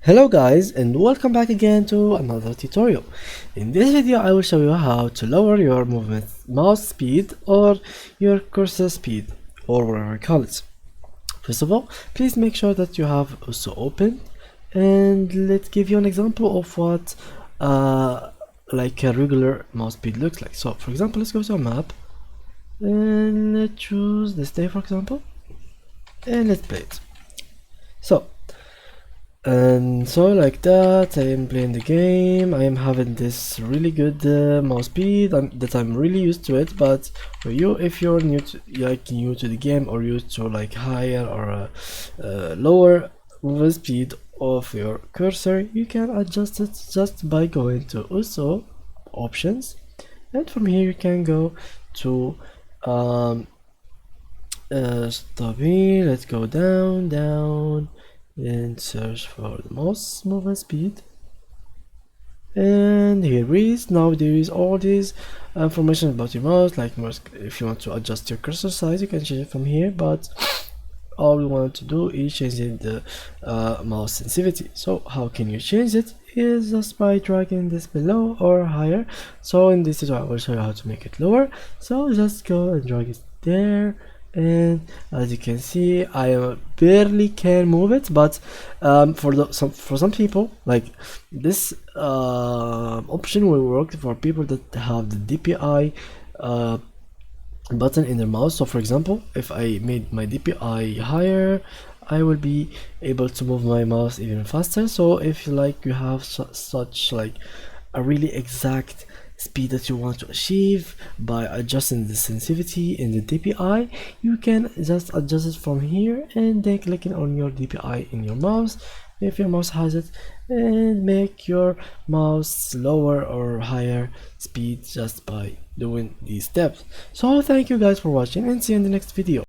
Hello guys, and welcome back again to another tutorial. In this video I will show you how to lower your movement mouse speed or your cursor speed or whatever you call it. First of all, please make sure that you have also open, and let's give you an example of what like a regular mouse speed looks like. So for example, let's go to a map and let's choose this day for example, and let's play it. So like that, I am playing the game. I am having this really good mouse speed that I'm really used to it. But for you, if you're new to the game, or used to like higher or lower movement speed of your cursor, you can adjust it just by going to also options, and from here you can go to stop here. Let's go down and search for the mouse movement speed, and here is now there is all this information about your mouse, like if you want to adjust your cursor size you can change it from here, but all we want to do is changing the mouse sensitivity. So how can you change it? Is just by dragging this below or higher. So in this tutorial I will show you how to make it lower, so just go and drag it there, and as you can see I barely can move it, but for some people, like this option will work for people that have the DPI button in their mouse. So for example, if I made my DPI higher, I will be able to move my mouse even faster. So if you have such like a really exact speed that you want to achieve by adjusting the sensitivity in the DPI, you can just adjust it from here and then clicking on your DPI in your mouse if your mouse has it, and make your mouse lower or higher speed just by doing these steps. So thank you guys for watching, and see you in the next video.